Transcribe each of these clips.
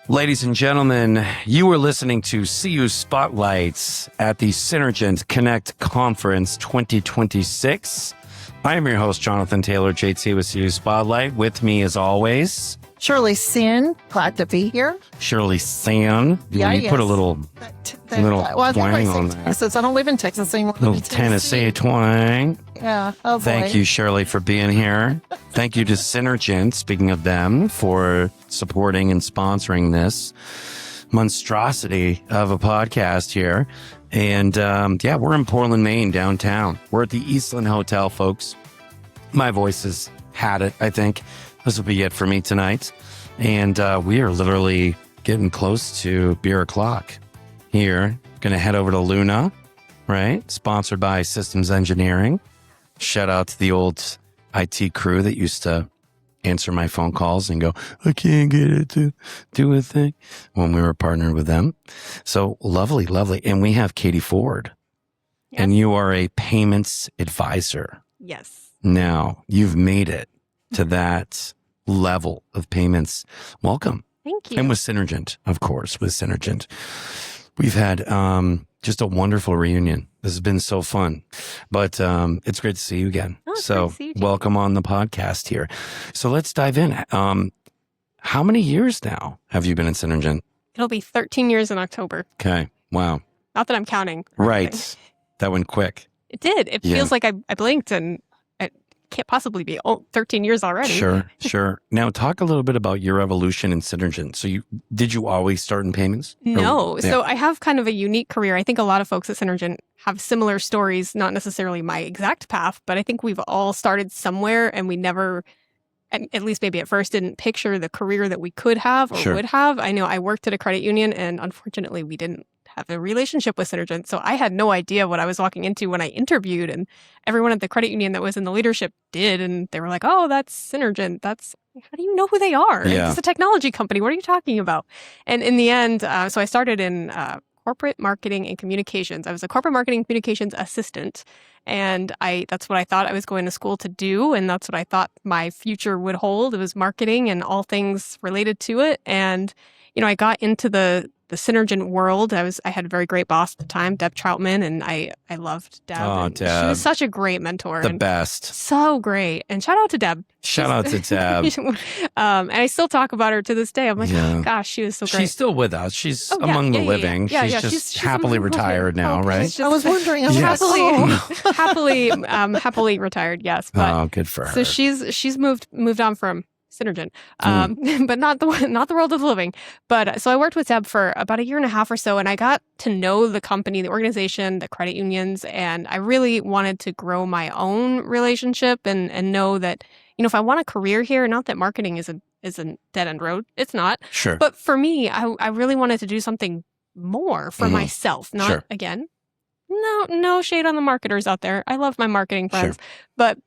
Ladies and gentlemen, you are listening to CU Spotlights at the Synergent Connect Conference 2026. I am your host, Jonathan Taylor, JT with CU Spotlight. With me, as always, Shirley Sin, glad to be here. Shirley San. You put a little twang on that. Since I don't live in Texas anymore. Little Tennessee twang. Yeah. Oh, boy. Thank you, Shirley, for being here. Thank you to Synergent, speaking of them, for supporting and sponsoring this monstrosity of a podcast here. And we're in Portland, Maine, downtown. We're at the Eastland Hotel, folks. My voice has had it, I think. This will be it for me tonight. And we are literally getting close to beer o'clock here. Going to head over to Luna, right? Sponsored by Systems Engineering. Shout out to the old IT crew that used to answer my phone calls and go, I can't get it to do a thing when we were partnered with them. So lovely, lovely. And we have Katie Ford. Yep. And you are a payments advisor. Yes. Now you've made it to that level of payments. Welcome. Thank you. And with Synergent, of course, with Synergent. We've had just a wonderful reunion. This has been so fun. But it's great to see you again. Oh, it's so great to see you too. welcome on the podcast here. So let's dive in. How many years now have you been in Synergent? It'll be 13 years in October. Okay. Wow. Not that I'm counting. Right. That went quick. It did. It feels like I blinked and it can't possibly be 13 years already. Sure. Now talk a little bit about your evolution in Synergent. So did you always start in payments? No. So I have kind of a unique career. I think a lot of folks at Synergent have similar stories, not necessarily my exact path, but I think we've all started somewhere and we never, at least maybe at first, didn't picture the career that we could have or would have. I know I worked at a credit union and unfortunately we didn't have a relationship with Synergent. So I had no idea what I was walking into when I interviewed, and everyone at the credit union that was in the leadership did. And they were like, oh, that's Synergent. How do you know who they are? Yeah. It's a technology company. What are you talking about? And in the end, so I started in corporate marketing and communications. I was a corporate marketing communications assistant. And that's what I thought I was going to school to do. And that's what I thought my future would hold. It was marketing and all things related to it. And, I got into the Synergent world. I had a very great boss at the time, Deb Troutman, and I loved Deb. Oh, and Deb. She was such a great mentor. The best. So great. And shout out to Deb. Shout out to Deb. And I still talk about her to this day. I'm like, oh, gosh, she was so great. She's still with us. She's among the living. Yeah. She's happily retired now, right? I was wondering. Happily retired, yes. But, good for her. So she's moved on from Synergent, but not the world of the living. But so I worked with Deb for about a year and a half or so, and I got to know the company, the organization, the credit unions, and I really wanted to grow my own relationship and know that, if I want a career here, not that marketing is a dead end road, it's not. Sure. But for me, I really wanted to do something more for myself. Not again, no shade on the marketers out there. I love my marketing friends, but.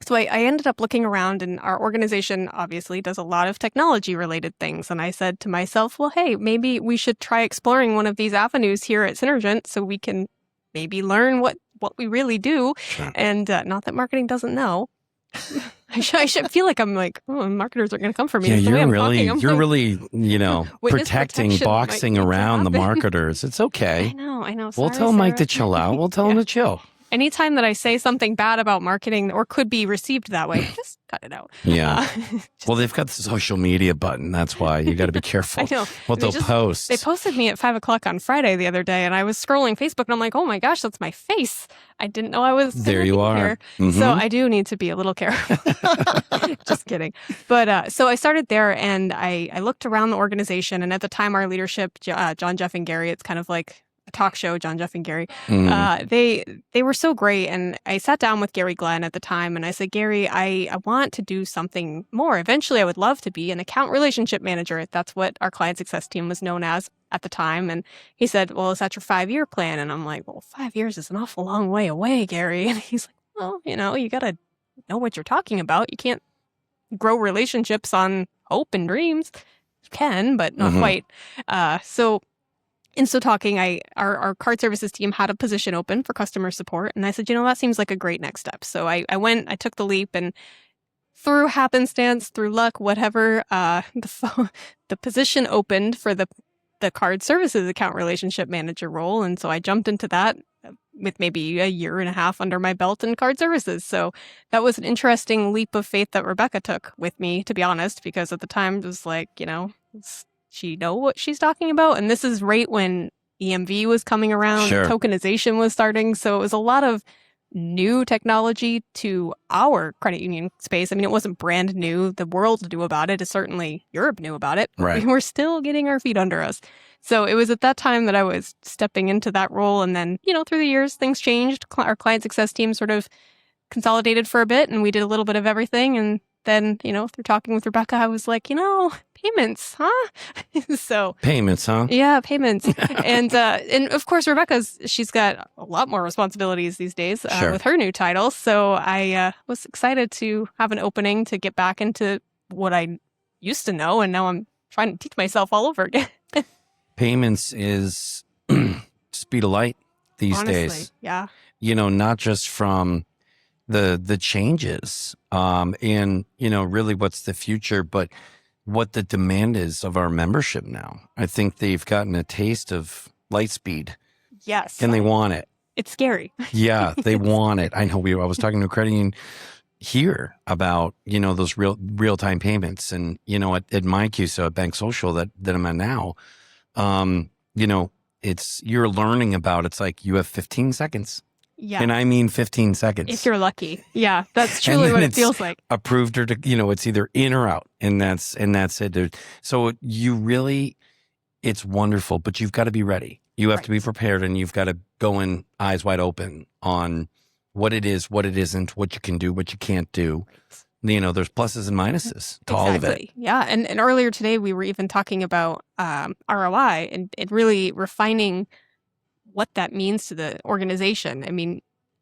So I ended up looking around, and our organization obviously does a lot of technology-related things. And I said to myself, well, hey, maybe we should try exploring one of these avenues here at Synergent so we can maybe learn what we really do. Sure. And not that marketing doesn't know. I should feel like I'm like, oh, marketers are going to come for me. Yeah, That's the way you're I'm really, Witness protecting, protection boxing might need to around the happen. marketers. It's okay. I know. We'll Sorry, tell Mike to Sarah. chill out. We'll tell him to chill. Anytime that I say something bad about marketing or could be received that way, just cut it out. Yeah. Well, they've got the social media button. That's why you got to be careful. I know. What they'll post. They posted me at 5:00 on Friday the other day, and I was scrolling Facebook, and I'm like, oh my gosh, that's my face. I didn't know I was There you are. here. Mm-hmm. So I do need to be a little careful. Just kidding. But so I started there, and I looked around the organization, and at the time, our leadership, John, Jeff, and Gary, it's kind of like a talk show, John, Jeff, and Gary. They were so great. And I sat down with Gary Glenn at the time and I said, Gary, I want to do something more. Eventually, I would love to be an account relationship manager. That's what our client success team was known as at the time. And he said, well, is that your 5-year plan? And I'm like, well, 5 years is an awful long way away, Gary. And he's like, well, you got to know what you're talking about. You can't grow relationships on hope and dreams. You can, but not quite. So talking, our card services team had a position open for customer support. And I said, that seems like a great next step. So I took the leap, and through happenstance, through luck, whatever, the position opened for the card services account relationship manager role. And so I jumped into that with maybe a year and a half under my belt in card services. So that was an interesting leap of faith that Rebecca took with me, to be honest, because at the time it was like, does she know what she's talking about? And this is right when EMV was coming around, Sure. tokenization was starting. So it was a lot of new technology to our credit union space. I mean, it wasn't brand new. The world knew about it. Certainly Europe knew about it. Right. We were still getting our feet under us. So it was at that time that I was stepping into that role. And then, through the years, things changed. Our client success team sort of consolidated for a bit, and we did a little bit of everything. And then, through talking with Rebecca, I was like, payments, huh? So Payments, huh? yeah, payments. and of course, she's got a lot more responsibilities these days Sure. with her new title. So I was excited to have an opening to get back into what I used to know. And now I'm trying to teach myself all over again. Payments is speed of light these Honestly, days. yeah. Not just from the changes and, really what's the future, but what the demand is of our membership now. I think they've gotten a taste of light speed Yes. and they want it. It's scary. Yeah, they want it. I know I was talking to a credit union here about, those real-time payments and, at my QSO at Bank Social that I'm at now, you're learning about, it's like you have 15 seconds. Yeah. And I mean 15 seconds. If you're lucky. Yeah, that's truly what it feels like. Approved or it's either in or out, and that's it. So it's wonderful, but you've got to be ready. You have to be prepared, and you've got to go in eyes wide open on what it is, what it isn't, what you can do, what you can't do. There's pluses and minuses to all of it. Yeah. And earlier today, we were even talking about ROI and really refining what that means to the organization. I mean,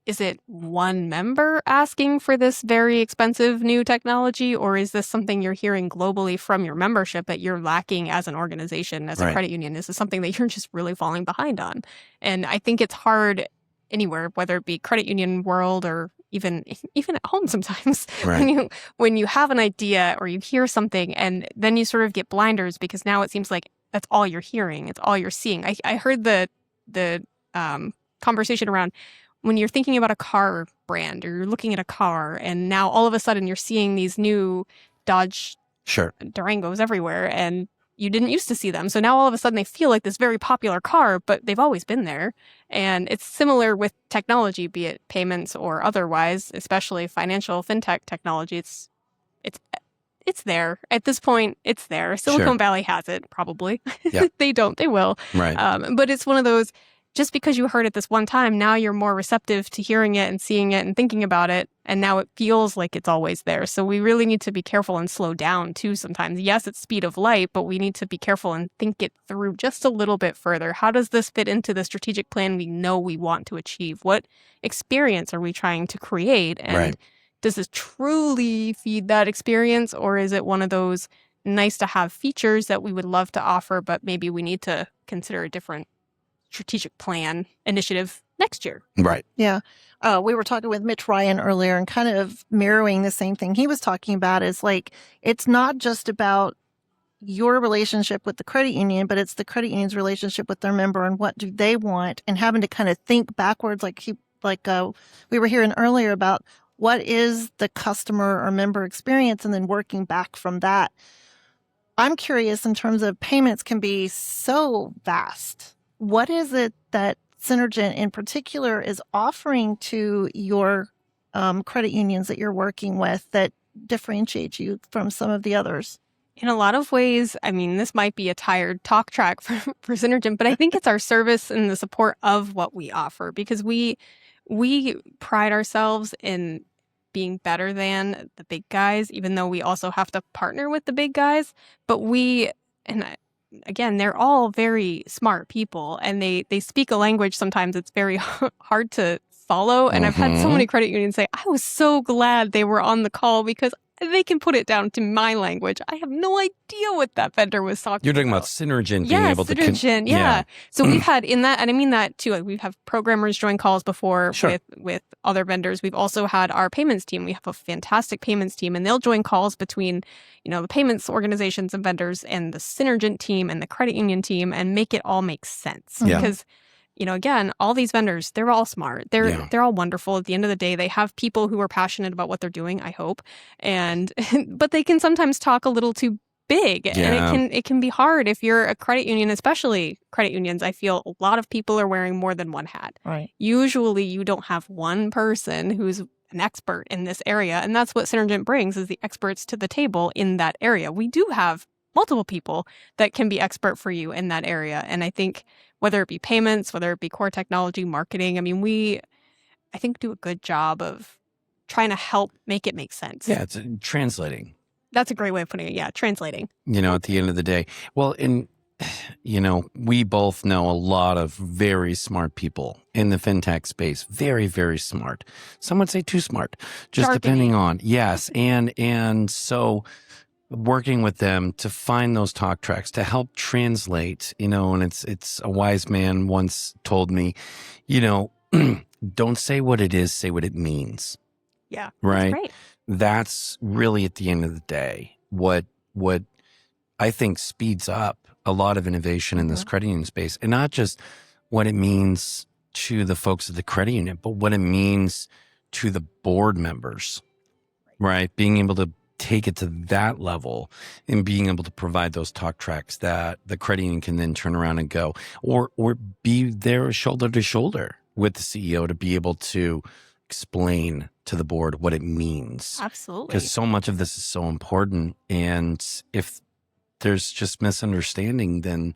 is it one member asking for this very expensive new technology, or is this something you're hearing globally from your membership that you're lacking as an organization, as a credit union? Is this something that you're just really falling behind on? And I think it's hard anywhere, whether it be credit union world or even at home sometimes, when you have an idea or you hear something and then you sort of get blinders because now it seems like that's all you're hearing. It's all you're seeing. I heard the conversation around when you're thinking about a car brand or you're looking at a car and now all of a sudden you're seeing these new Dodge Durangos everywhere and you didn't used to see them. So now all of a sudden they feel like this very popular car, but they've always been there. And it's similar with technology, be it payments or otherwise, especially financial fintech technology. It's there. At this point, it's there. Silicon Valley has it, probably. Yeah. They don't, they will. Right. But it's one of those, just because you heard it this one time, now you're more receptive to hearing it and seeing it and thinking about it. And now it feels like it's always there. So we really need to be careful and slow down too sometimes. Yes, it's speed of light, but we need to be careful and think it through just a little bit further. How does this fit into the strategic plan we know we want to achieve? What experience are we trying to create? And does this truly feed that experience? Or is it one of those nice to have features that we would love to offer, but maybe we need to consider a different strategic plan initiative next year? Right. Yeah. We were talking with Mitch Ryan earlier and kind of mirroring the same thing he was talking about is like, it's not just about your relationship with the credit union, but it's the credit union's relationship with their member and what do they want, and having to kind of think backwards we were hearing earlier about what is the customer or member experience and then working back from that. I'm curious in terms of payments can be so vast. What is it that Synergent in particular is offering to your credit unions that you're working with that differentiates you from some of the others? In a lot of ways, I mean, this might be a tired talk track for Synergent, but I think it's our service and the support of what we offer, because we pride ourselves in being better than the big guys, even though we also have to partner with the big guys. But again, they're all very smart people, and they speak a language sometimes it's very hard to follow. And I've had so many credit unions say, I was so glad they were on the call because they can put it down to my language. I have no idea what that vendor was talking You're talking about. about Synergent being able to... Synergent, yeah. So we've had in that, and I mean that too, like we've had programmers join calls before with other vendors. We've also had our payments team. We have a fantastic payments team, and they'll join calls between, the payments organizations and vendors and the Synergent team and the credit union team and make it all make sense. Yeah. Because again, all these vendors, they're all smart. They're all wonderful. At the end of the day, they have people who are passionate about what they're doing, I hope. But they can sometimes talk a little too big. And it can be hard if you're a credit union, especially credit unions. I feel a lot of people are wearing more than one hat. Right. Usually you don't have one person who's an expert in this area. And that's what Synergent brings, is the experts to the table in that area. We do have multiple people that can be expert for you in that area. And I think whether it be payments, whether it be core technology, marketing, I mean, I think do a good job of trying to help make it make sense. Yeah, it's translating. That's a great way of putting it. Yeah, translating. At the end of the day. Well, we both know a lot of very smart people in the fintech space. Very, very smart. Some would say too smart, just depending on. Yes. And so working with them to find those talk tracks to help translate, and it's a wise man once told me, don't say what it is, say what it means. Yeah. Right. That's That's really at the end of the day, what I think speeds up a lot of innovation in this credit union space, and not just what it means to the folks at the credit union, but what it means to the board members, right? Being able to take it to that level and being able to provide those talk tracks that the credit union can then turn around and go, or be there shoulder to shoulder with the CEO to be able to explain to the board what it means. Absolutely. Because so much of this is so important. And if there's just misunderstanding, then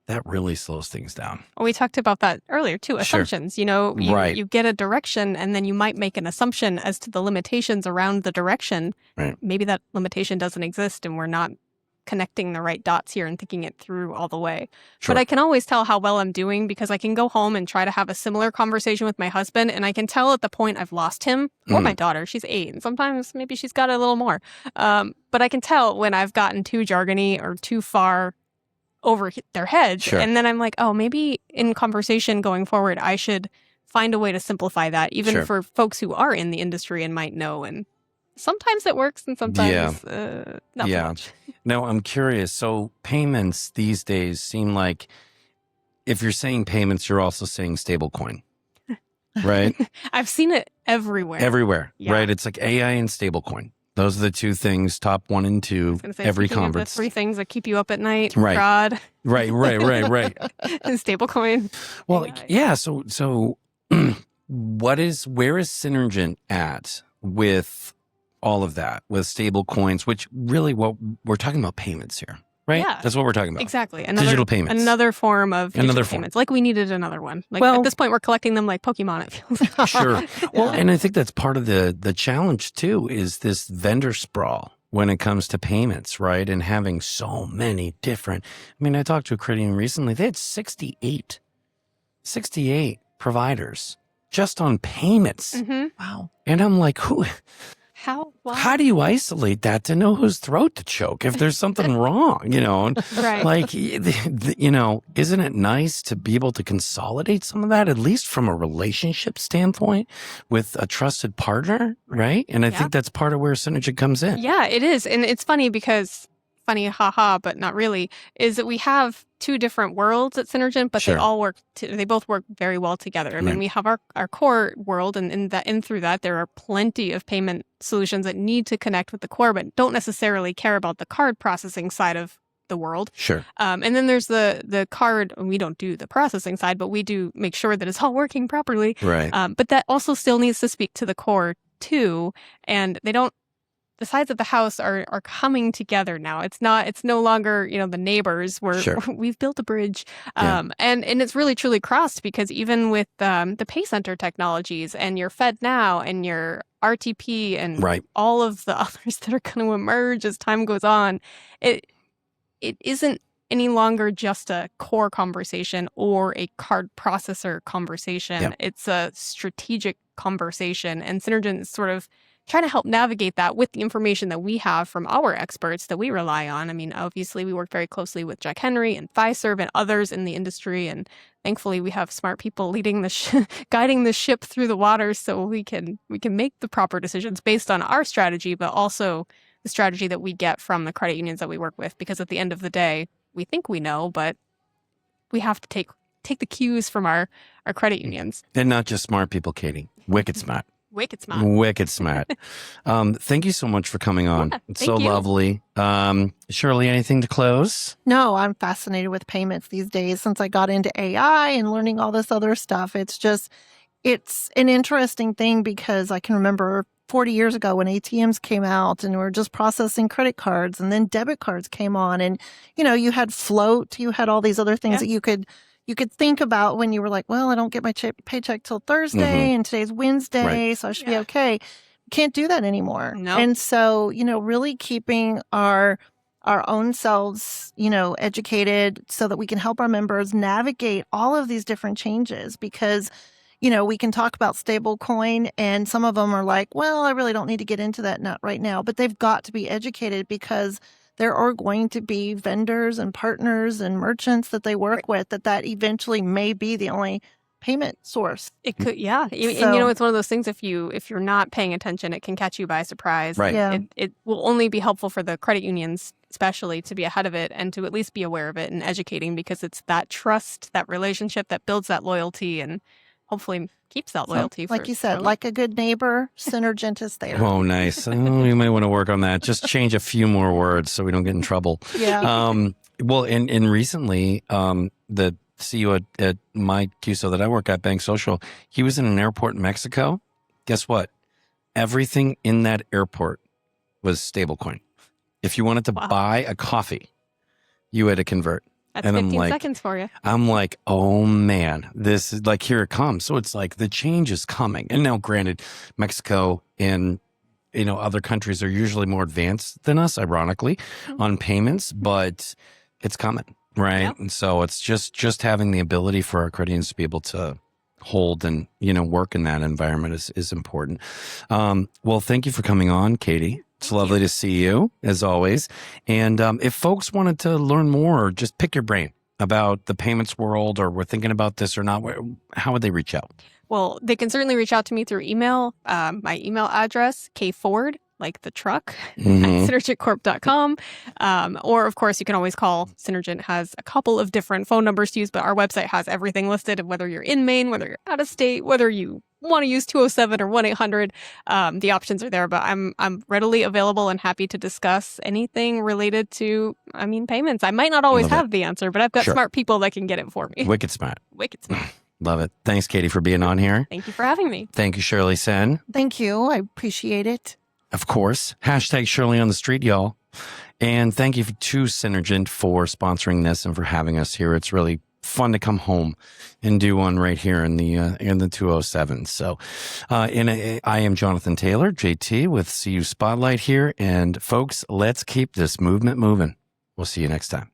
that really slows things down. Well, we talked about that earlier too. Assumptions, you get a direction and then you might make an assumption as to the limitations around the direction. Right. Maybe that limitation doesn't exist and we're not connecting the right dots here and thinking it through all the way. Sure. But I can always tell how well I'm doing because I can go home and try to have a similar conversation with my husband, and I can tell at the point I've lost him, or my daughter. She's 8, and sometimes maybe she's got a little more. But I can tell when I've gotten too jargony or too far over their heads. Sure. And then I'm like, oh, maybe in conversation going forward, I should find a way to simplify that, even for folks who are in the industry and might know. And sometimes it works and sometimes not so much. No, I'm curious. So payments these days seem like if you're saying payments, you're also saying stablecoin, right? I've seen it everywhere. Everywhere, Yeah. right? It's like AI and stablecoin. Those are the two things, top 1 and 2, every conference. The 3 things that keep you up at night. Right. Fraud. Right. And stablecoin. Well, yeah. So where is Synergent at with all of that, with stable coins, which really what we're talking about payments here, right? Yeah. That's what we're talking about. Exactly. Digital payments. Another form of digital payments. Like we needed another one. Like at this point, we're collecting them like Pokemon, it feels like. Sure. Well, and I think that's part of the challenge too, is this vendor sprawl when it comes to payments, right? And having so many different, I talked to a credit union recently, they had 68 providers just on payments. Mm-hmm. Wow. And I'm like, how do you isolate that to know whose throat to choke if there's something wrong, Right. Like, isn't it nice to be able to consolidate some of that, at least from a relationship standpoint with a trusted partner, right? And I think that's part of where Synergent comes in. Yeah, it is. And it's funny because, haha, but not really, is that we have 2 different worlds at Synergent, but they both work very well together. I mean, we have our core world, and through that, there are plenty of payment solutions that need to connect with the core, but don't necessarily care about the card processing side of the world. Sure. And then there's the card, and we don't do the processing side, but we do make sure that it's all working properly. Right. But that also still needs to speak to the core too, and the sides of the house are coming together now. It's no longer, the neighbors we've built a bridge. And it's really truly crossed because even with the pay center technologies and your FedNow and your RTP and all of the others that are going to emerge as time goes on, it isn't any longer just a core conversation or a card processor conversation. It's a strategic conversation, and Synergent is sort of trying to help navigate that with the information that we have from our experts that we rely on. I mean, obviously, we work very closely with Jack Henry and Fiserv and others in the industry, and thankfully, we have smart people leading the guiding the ship through the waters, so we can make the proper decisions based on our strategy, but also the strategy that we get from the credit unions that we work with. Because at the end of the day, we think we know, but we have to take the cues from our credit unions. And not just smart people, Katie. Wicked smart. Wicked smart. Wicked smart. Thank you so much for coming on. Yeah, it's so thank you. Lovely. Shirley, anything to close? No, I'm fascinated with payments these days since I got into AI and learning all this other stuff. It's an interesting thing because I can remember 40 years ago when ATMs came out and we were just processing credit cards, and then debit cards came on, and you had float, you had all these other things that you could think about when you were like, well, I don't get my paycheck till Thursday and today's Wednesday, so I should be okay. Can't do that anymore. No. And so, really keeping our own selves, educated so that we can help our members navigate all of these different changes, because we can talk about stablecoin, and some of them are like, well, I really don't need to get into that not right now, but they've got to be educated because there are going to be vendors and partners and merchants that they work with that eventually may be the only payment source. It could, yeah. And it's one of those things, if you're not paying attention, it can catch you by surprise. Right. Yeah. It will only be helpful for the credit unions, especially, to be ahead of it and to at least be aware of it and educating, because it's that trust, that relationship that builds that loyalty and hopefully keeps that loyalty. Like you said, like a good neighbor, Synergent is there. Oh, nice. You might want to work on that. Just change a few more words so we don't get in trouble. Yeah. Well, and recently, the CEO at my QSO that I work at, Bank Social, he was in an airport in Mexico. Guess what? Everything in that airport was stablecoin. If you wanted to buy a coffee, you had to convert. That's and 15 seconds for you. I'm like, oh man, this is like, here it comes. So it's like the change is coming. And now granted, Mexico and other countries are usually more advanced than us, ironically, on payments, but it's coming, right? Yep. And so it's just having the ability for our credit unions to be able to hold and, work in that environment is important. Well, thank you for coming on, Katie. It's lovely to see you, as always. And if folks wanted to learn more or just pick your brain about the payments world, or were thinking about this or not, how would they reach out? Well, they can certainly reach out to me through email. My email address, kford, like the truck, at synergentcorp.com. Or, of course, you can always call. Synergent has a couple of different phone numbers to use, but our website has everything listed, whether you're in Maine, whether you're out of state, whether you want to use 207 or 1-800. The options are there, but I'm readily available and happy to discuss anything related to, payments. I might not always have the answer, but I've got smart people that can get it for me. Wicked smart. Wicked smart. Love it. Thanks, Katie, for being on here. Thank you for having me. Thank you, Shirley Sen. Thank you. I appreciate it. Of course. Hashtag Shirley on the street, y'all. And thank you to Synergent for sponsoring this and for having us here. It's really fun to come home and do one right here in the 207. So, I am Jonathan Taylor, JT, with CU Spotlight here. And folks, let's keep this movement moving. We'll see you next time.